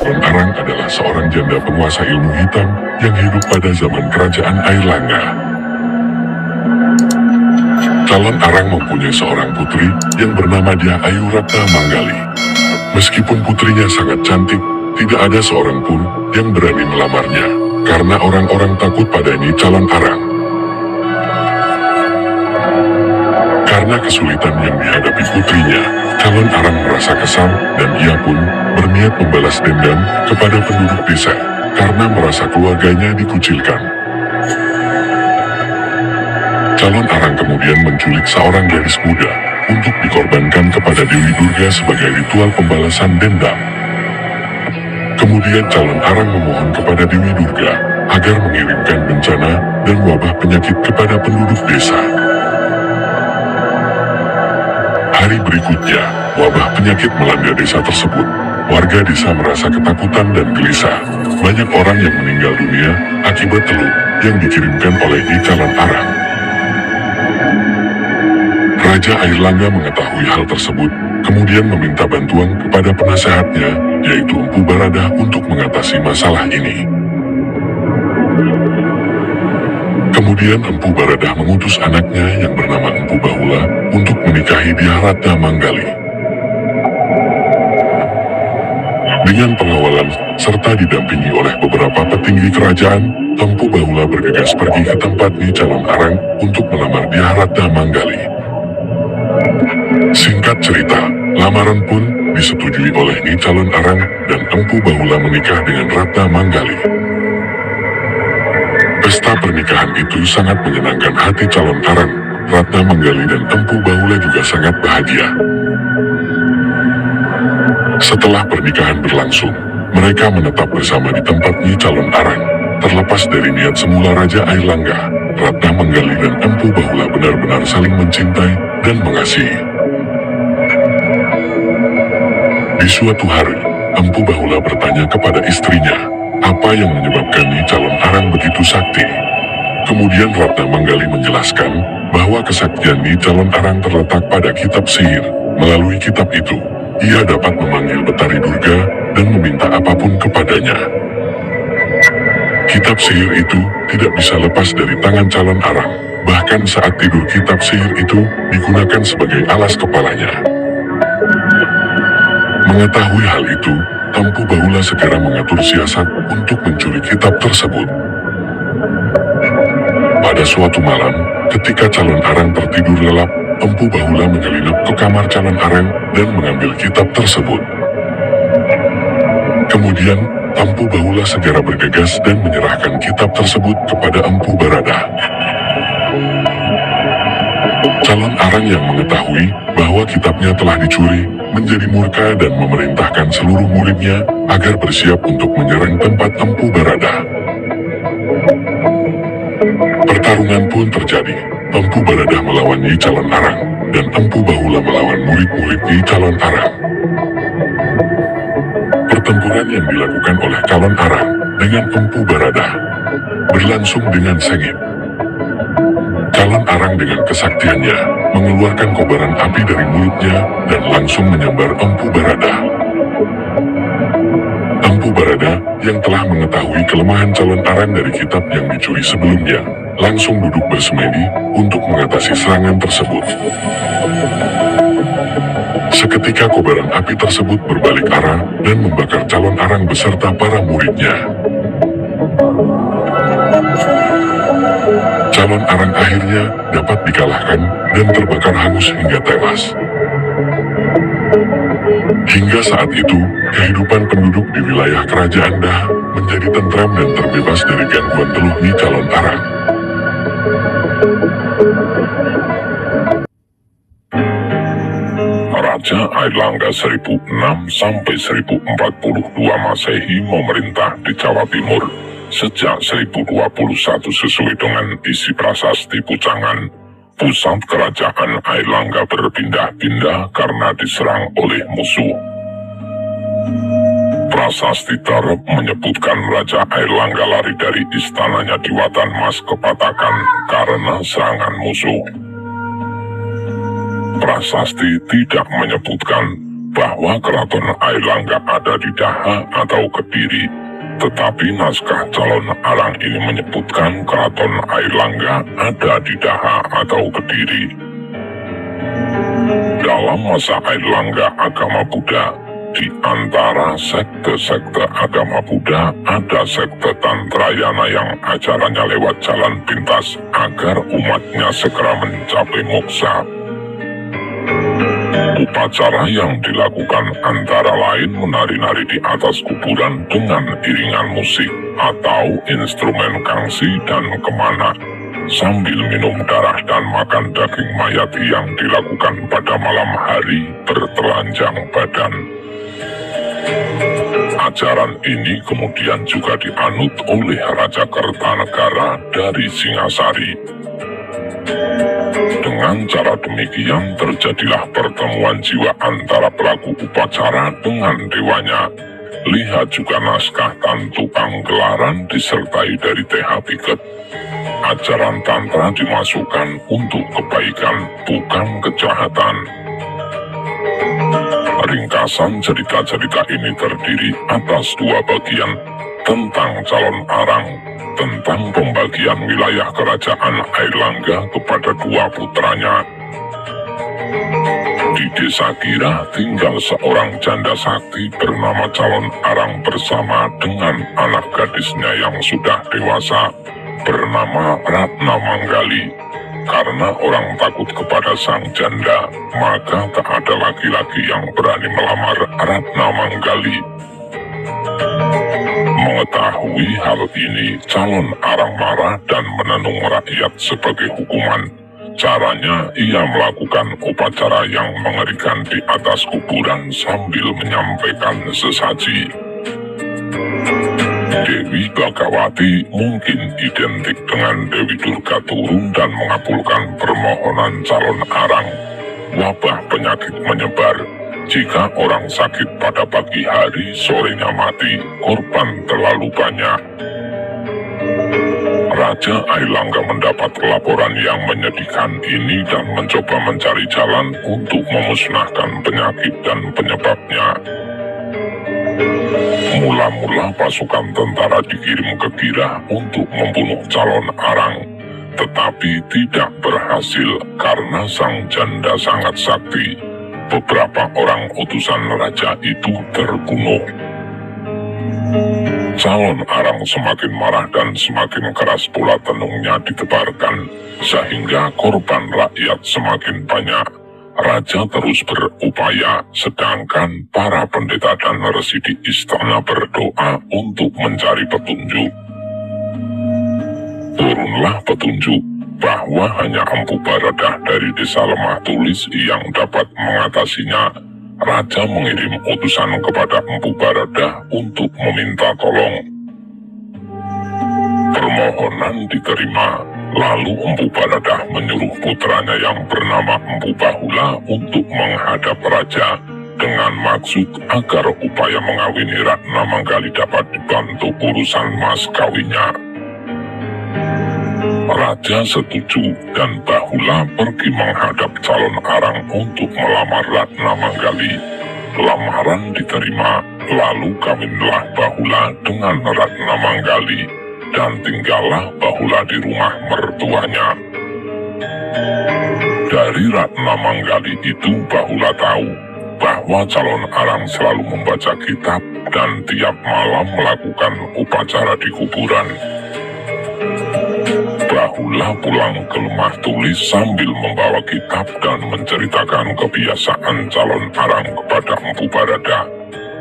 Calon Arang adalah seorang janda penguasa ilmu hitam yang hidup pada zaman kerajaan Airlangga. Calon Arang mempunyai seorang putri yang bernama Dia Ayu Ratna Manggali. Meskipun putrinya sangat cantik, tidak ada seorang pun yang berani melamarnya, karena orang-orang takut pada Calon Arang. Karena kesulitan yang dihadapi putrinya, Calon Arang merasa kesal dan ia pun berniat membalas dendam kepada penduduk desa karena merasa keluarganya dikucilkan. Calon Arang kemudian menculik seorang gadis muda untuk dikorbankan kepada Dewi Durga sebagai ritual pembalasan dendam. Kemudian Calon Arang memohon kepada Dewi Durga agar mengirimkan bencana dan wabah penyakit kepada penduduk desa. Hari berikutnya, wabah penyakit melanda desa tersebut. Warga desa merasa ketakutan dan gelisah. Banyak orang yang meninggal dunia akibat telur yang dikirimkan oleh Calon Arang. Raja Airlangga mengetahui hal tersebut, kemudian meminta bantuan kepada penasehatnya, yaitu Empu Baradah untuk mengatasi masalah ini. Kemudian Empu Baradah mengutus anaknya yang bernama Empu Bahula untuk menikahi Dia Ratna Manggali. Dengan pengawalan serta didampingi oleh beberapa petinggi kerajaan, Empu Bahula bergegas pergi ke tempat Calon Arang untuk melamar Dia Ratna Manggali. Singkat cerita, lamaran pun disetujui oleh Calon Arang dan Empu Bahula menikah dengan Ratna Manggali. Pesta pernikahan itu sangat menyenangkan hati Calon Arang. Ratna Manggali dan Empu Bahula juga sangat bahagia. Setelah pernikahan berlangsung, mereka menetap bersama di tempat Calon Arang. Terlepas dari niat semula Raja Airlangga, Ratna Manggali dan Empu Bahula benar-benar saling mencintai dan mengasihi. Di suatu hari, Empu Bahula bertanya kepada istrinya, apa yang menyebabkan Calon Arang begitu sakti? Kemudian Ratna Manggali menjelaskan bahwa kesaktian Calon Arang terletak pada kitab sihir. Melalui kitab itu, ia dapat memanggil Betari Durga dan meminta apapun kepadanya. Kitab sihir itu tidak bisa lepas dari tangan Calon Arang. Bahkan saat tidur kitab sihir itu digunakan sebagai alas kepalanya. Mengetahui hal itu, Empu Bahula segera mengatur siasat untuk menculik kitab tersebut. Pada suatu malam, ketika Calon Arang tertidur lelap, Empu Bahula menyelinap ke kamar Calon Arang dan mengambil kitab tersebut. Kemudian, Empu Bahula segera bergegas dan menyerahkan kitab tersebut kepada Empu Baradah. Calon Arang yang mengetahui bahwa kitabnya telah dicuri, menjadi murka dan memerintahkan seluruh muridnya agar bersiap untuk menyerang tempat Empu Baradah. Pertarungan pun terjadi. Empu Baradah melawan Calon Arang, dan Empu Bahula melawan murid-murid Calon Arang. Pertempuran yang dilakukan oleh Calon Arang dengan Empu Baradah berlangsung dengan sengit. Calon Arang dengan kesaktiannya mengeluarkan kobaran api dari mulutnya dan langsung menyambar Empu Baradah. Empu Baradah yang telah mengetahui kelemahan Calon Arang dari kitab yang dicuri sebelumnya, langsung duduk bersemedi untuk mengatasi serangan tersebut. Seketika kobaran api tersebut berbalik arah dan membakar Calon Arang beserta para muridnya. Calon Arang akhirnya dapat dikalahkan dan terbakar hangus hingga tewas. Hingga saat itu, kehidupan penduduk di wilayah kerajaan Daha menjadi tentram dan terbebas dari gangguan teluh Calon Arang. Raja Airlangga 1006 sampai 1042 Masehi memerintah di Jawa Timur. Sejak 1021 sesuai dengan isi prasasti Pucangan, pusat kerajaan Airlangga berpindah-pindah karena diserang oleh musuh. Prasasti Tar menyebutkan Raja Airlangga lari dari istananya di Watan Mas ke Patakan karena serangan musuh. Prasasti tidak menyebutkan bahwa keraton Airlangga ada di Daha atau Kediri, tetapi naskah calon Arang ini menyebutkan keraton Airlangga ada di Daha atau Kediri. Dalam masa Airlangga agama Buddha, di antara sekte-sekte agama Buddha ada sekte Tantrayana yang ajarannya lewat jalan pintas agar umatnya segera mencapai moksa. Upacara yang dilakukan antara lain menari-nari di atas kuburan dengan iringan musik atau instrumen kangsi dan kemana, sambil minum darah dan makan daging mayat yang dilakukan pada malam hari bertelanjang badan. Ajaran ini kemudian juga dianut oleh Raja Kertanegara dari Singasari. Dengan cara demikian terjadilah pertemuan jiwa antara pelaku upacara dengan dewanya. Lihat juga naskah Tan Tukang Gelaran disertai dari TH Piket. Ajaran Tantra dimasukkan untuk kebaikan, bukan kejahatan. Ringkasan cerita-cerita ini terdiri atas dua bagian, tentang calon Arang, tentang pembagian wilayah kerajaan Airlangga kepada dua putranya. Di desa Gira tinggal seorang janda sakti bernama calon Arang bersama dengan anak gadisnya yang sudah dewasa bernama Ratna Manggali. Karena orang takut kepada sang janda, maka tak ada laki-laki yang berani melamar Ratna Manggali. Mengetahui hal ini, calon Arang marah dan menenung rakyat sebagai hukuman. Caranya, ia melakukan upacara yang mengerikan di atas kuburan sambil menyampaikan sesaji. Dewi Bagawati mungkin identik dengan Dewi Durga turun dan mengabulkan permohonan calon Arang. Wabah penyakit menyebar. Jika orang sakit pada pagi hari, sorenya mati, korban terlalu banyak. Raja Airlangga mendapat laporan yang menyedihkan ini dan mencoba mencari jalan untuk memusnahkan penyakit dan penyebabnya. Mula-mula pasukan tentara dikirim ke Gira untuk membunuh calon Arang, tetapi tidak berhasil karena sang janda sangat sakti. Beberapa orang utusan raja itu terbunuh. Calon Arang semakin marah dan semakin keras pula tenungnya ditebarkan, sehingga korban rakyat semakin banyak. Raja terus berupaya, sedangkan para pendeta dan resi di istana berdoa untuk mencari petunjuk. Turunlah petunjuk bahwa hanya Empu Baradah dari desa Lemah Tulis yang dapat mengatasinya. Raja mengirim utusan kepada Empu Baradah untuk meminta tolong. Permohonan diterima. Lalu Empu Baradah menyuruh putranya yang bernama Empu Bahula untuk menghadap raja dengan maksud agar upaya mengawini Ratna Manggali dapat dibantu urusan mas kawinnya. Raja setuju dan Bahula pergi menghadap calon Arang untuk melamar Ratna Manggali. Lamaran diterima, lalu kawinlah Bahula dengan Ratna Manggali. Dan tinggallah Bahula di rumah mertuanya. Dari Ratna Manggali itu Bahula tahu bahwa calon Arang selalu membaca kitab dan tiap malam melakukan upacara di kuburan. Bahula pulang ke Lemah Tulis sambil membawa kitab dan menceritakan kebiasaan calon Arang kepada Empu Baradah.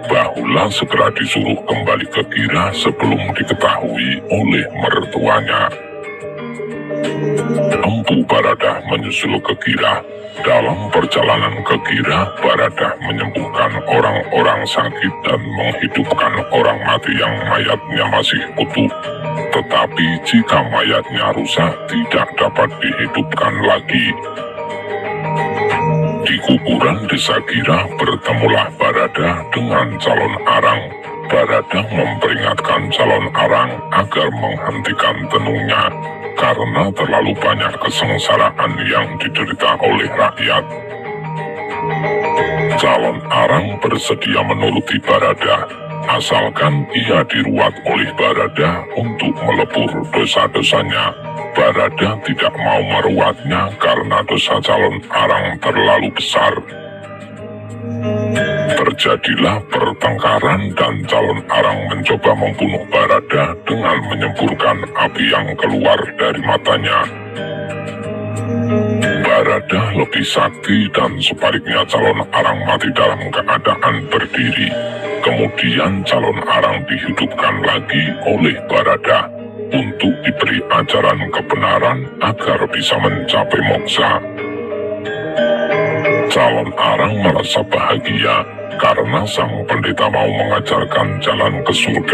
Bahula segera disuruh kembali ke Gira sebelum diketahui oleh mertuanya. Empu Baradah menyusul ke Gira. Dalam perjalanan ke Gira, Baradah menyembuhkan orang-orang sakit dan menghidupkan orang mati yang mayatnya masih utuh. Tetapi jika mayatnya rusak, tidak dapat dihidupkan lagi. Di kuburan desa Gira bertemulah Baradah dengan calon Arang. Baradah memperingatkan calon Arang agar menghentikan tenungnya karena terlalu banyak kesengsaraan yang diderita oleh rakyat. Calon Arang bersedia menuruti Barada, asalkan ia diruat oleh Barada untuk melebur dosa-dosanya. Barada tidak mau meruatnya karena dosa calon Arang terlalu besar. Terjadilah pertengkaran dan calon Arang mencoba membunuh Barada dengan menyemburkan api yang keluar dari matanya. Barada lebih sakti dan sebaliknya calon Arang mati dalam keadaan berdiri. Kemudian calon Arang dihidupkan lagi oleh Barada untuk diberi ajaran kebenaran agar bisa mencapai moksa. Calon Arang merasa bahagia karena sang pendeta mau mengajarkan jalan ke surga.